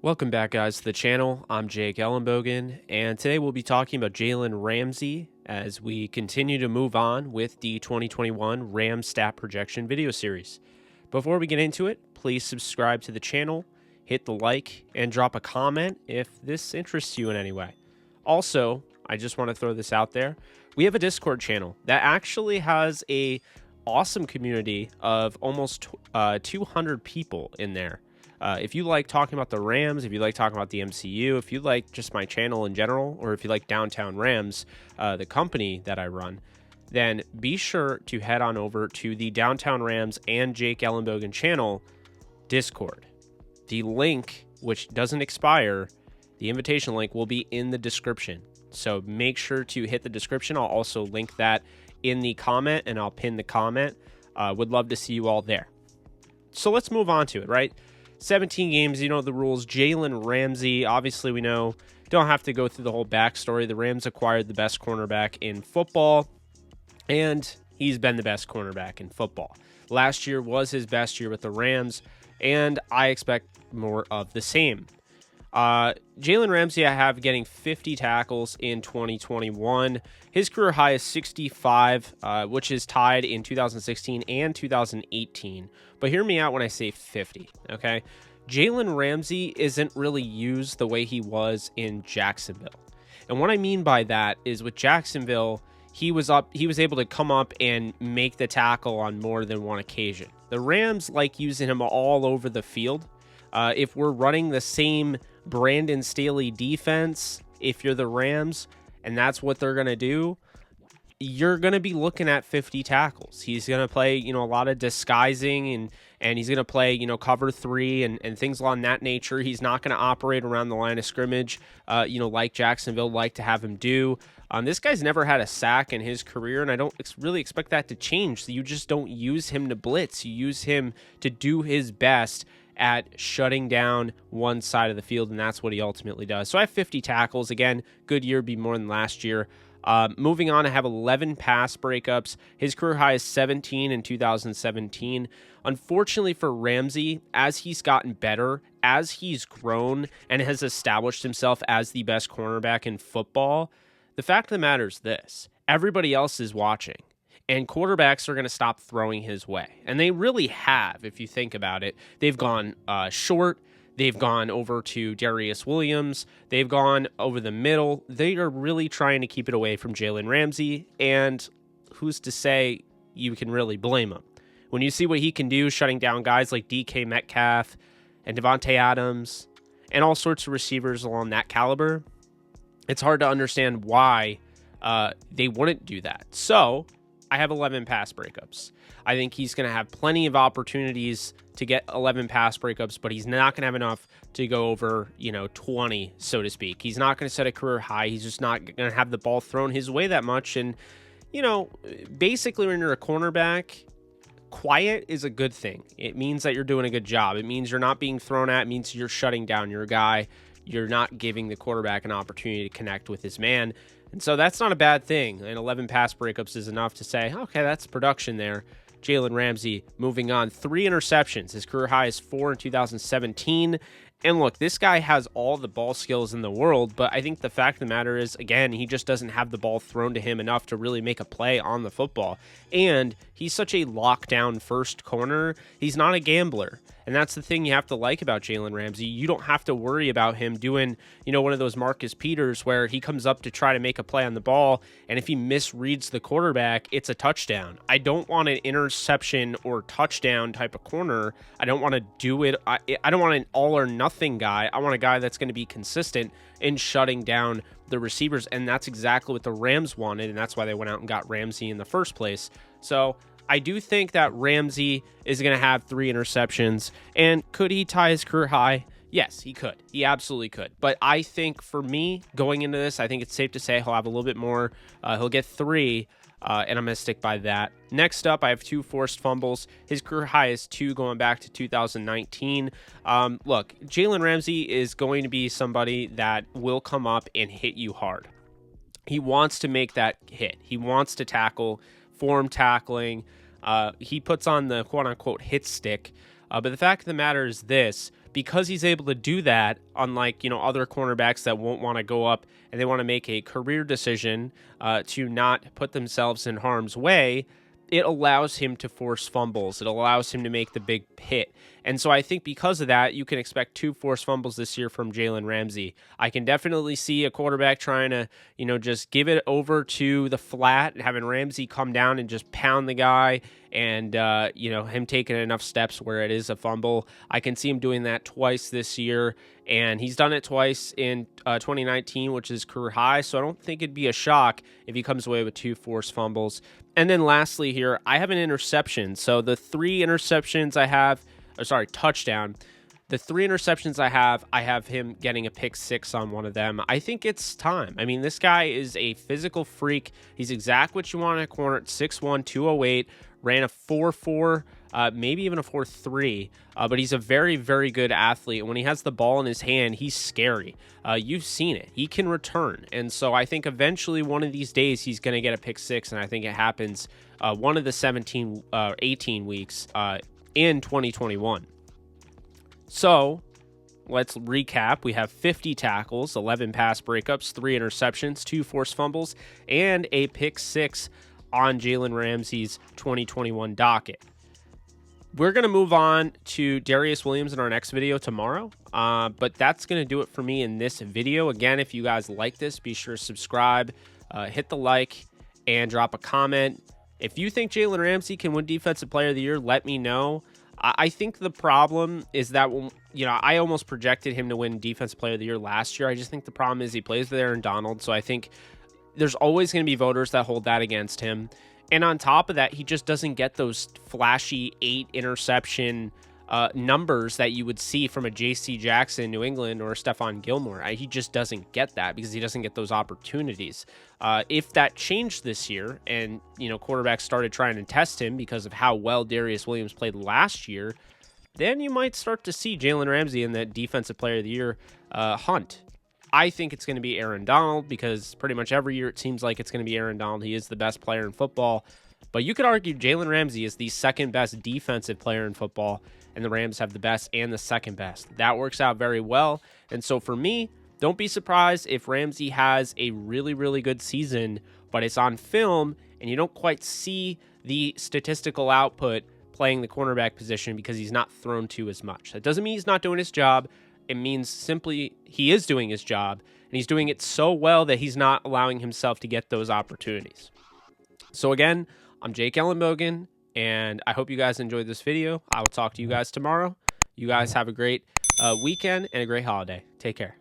Welcome back, guys, to the channel. I'm Jake Ellenbogen, and today we'll be talking about Jalen Ramsey as we continue to move on with the 2021 Rams Stat Projection video series. Before we get into it, please subscribe to the channel, hit the like, and drop a comment if this interests you in any way. Also, I just want to throw this out there. We have a Discord channel that actually has a awesome community of almost 200 people in there. If you like talking about the Rams, if you like talking about the MCU, if you like just my channel in general, or if you like Downtown Rams, the company that I run, then be sure to head on over to the Downtown Rams and Jake Ellenbogen channel Discord. The link, which doesn't expire, the invitation link will be in the description. So make sure to hit the description. I'll also link that in the comment, and I'll pin the comment. Would love to see you all there. So let's move on to it, right? 17 games, you know the rules. Jalen Ramsey, obviously we know, don't have to go through the whole backstory. The Rams acquired the best cornerback in football, and he's been the best cornerback in football. Last year was his best year with the Rams, and I expect more of the same. Jalen Ramsey, I have getting 50 tackles in 2021. His career high is 65, which is tied in 2016 and 2018. But hear me out when I say 50, okay? Jalen Ramsey isn't really used the way he was in Jacksonville. And what I mean by that is with Jacksonville, he was able to come up and make the tackle on more than one occasion. The Rams like using him all over the field. If we're running the same Brandon Staley defense, if you're the Rams, and that's what they're going to do, you're going to be looking at 50 tackles. He's going to play, a lot of disguising, and he's going to play, cover three and things along that nature. He's not going to operate around the line of scrimmage, like Jacksonville like to have him do. This guy's never had a sack in his career, and I don't really expect that to change. So you just don't use him to blitz. You use him to do his best at shutting down one side of the field, and that's what he ultimately does. So I have 50 tackles. Again, good year, be more than last year. Moving on, I have 11 pass breakups. His career high is 17 in 2017. Unfortunately for Ramsey, as he's gotten better, as he's grown and has established himself as the best cornerback in football, the fact of the matter is this: everybody else is watching. And quarterbacks are going to stop throwing his way. And they really have, if you think about it. They've gone short. They've gone over to Darius Williams. They've gone over the middle. They are really trying to keep it away from Jalen Ramsey. And who's to say you can really blame him? When you see what he can do, shutting down guys like DK Metcalf and Devontae Adams and all sorts of receivers along that caliber, it's hard to understand why they wouldn't do that. So I have 11 pass breakups. I think he's going to have plenty of opportunities to get 11 pass breakups, but he's not going to have enough to go over, 20, so to speak. He's not going to set a career high. He's just not going to have the ball thrown his way that much. And, basically when you're a cornerback, quiet is a good thing. It means that you're doing a good job. It means you're not being thrown at. It means you're shutting down your guy. You're not giving the quarterback an opportunity to connect with his man. And so that's not a bad thing. And 11 pass breakups is enough to say, okay, that's production there. Jalen Ramsey, moving on, 3 interceptions. His career high is 4 in 2017. And look, this guy has all the ball skills in the world, but I think the fact of the matter is, again, he just doesn't have the ball thrown to him enough to really make a play on the football. And he's such a lockdown first corner. He's not a gambler. And that's the thing you have to like about Jalen Ramsey. You don't have to worry about him doing, one of those Marcus Peters where he comes up to try to make a play on the ball, and if he misreads the quarterback, it's a touchdown. I don't want an interception or touchdown type of corner. I don't want to do it. I don't want an all or nothing guy. I want a guy that's going to be consistent in shutting down the receivers, and that's exactly what the Rams wanted, and that's why they went out and got Ramsey in the first place. So I do think that Ramsey is going to have 3 interceptions. And could he tie his career high? Yes, he could. He absolutely could. But I think for me, going into this, I think it's safe to say he'll have a little bit more. He'll get 3, and I'm going to stick by that. Next up, I have 2 forced fumbles. His career high is 2 going back to 2019. Look, Jalen Ramsey is going to be somebody that will come up and hit you hard. He wants to make that hit. He wants to tackle, form tackling. He puts on the quote-unquote hit stick. But the fact of the matter is this: because he's able to do that, unlike other cornerbacks that won't want to go up and they want to make a career decision to not put themselves in harm's way, it allows him to force fumbles. It allows him to make the big hit. And so I think because of that, you can expect 2 forced fumbles this year from Jalen Ramsey. I can definitely see a quarterback trying to, just give it over to the flat and having Ramsey come down and just pound the guy and, him taking enough steps where it is a fumble. I can see him doing that twice this year, and he's done it twice in 2019, which is career high, so I don't think it'd be a shock if he comes away with 2 forced fumbles. And then lastly here, I have an interception. So the 3 interceptions I have, touchdown. The 3 interceptions I have him getting a pick 6 on one of them. I think it's time. I mean, this guy is a physical freak. He's exactly what you want at corner at 6'1", 208, ran a 4.4, maybe even a 4.3, but he's a very, very good athlete. And when he has the ball in his hand, he's scary. You've seen it. He can return. And so I think eventually one of these days he's going to get a pick 6, and I think it happens one of the 18 weeks in 2021. So let's recap. We have 50 tackles, 11 pass breakups, 3 interceptions, 2 forced fumbles, and a pick 6 on Jalen Ramsey's 2021 docket. We're going to move on to Darius Williams in our next video tomorrow, but that's going to do it for me in this video. Again, if you guys like this, be sure to subscribe, hit the like, and drop a comment. If you think Jalen Ramsey can win Defensive Player of the Year, let me know. I think the problem is that, I almost projected him to win Defensive Player of the Year last year. I just think the problem is he plays with Aaron Donald, so I think there's always going to be voters that hold that against him. And on top of that, he just doesn't get those flashy 8 interception numbers that you would see from a J.C. Jackson, New England, or a Stephon Gilmore. He just doesn't get that because he doesn't get those opportunities. If that changed this year and, quarterbacks started trying to test him because of how well Darius Williams played last year, then you might start to see Jalen Ramsey in that Defensive Player of the Year hunt. I think it's going to be Aaron Donald because pretty much every year it seems like it's going to be Aaron Donald. He is the best player in football. But you could argue Jalen Ramsey is the second best defensive player in football, and the Rams have the best and the second best. That works out very well. And so for me, don't be surprised if Ramsey has a really, really good season, but it's on film and you don't quite see the statistical output playing the cornerback position because he's not thrown to as much. That doesn't mean he's not doing his job. It means simply he is doing his job, and he's doing it so well that he's not allowing himself to get those opportunities. So again, I'm Jake Ellenbogen, and I hope you guys enjoyed this video. I will talk to you guys tomorrow. You guys have a great weekend and a great holiday. Take care.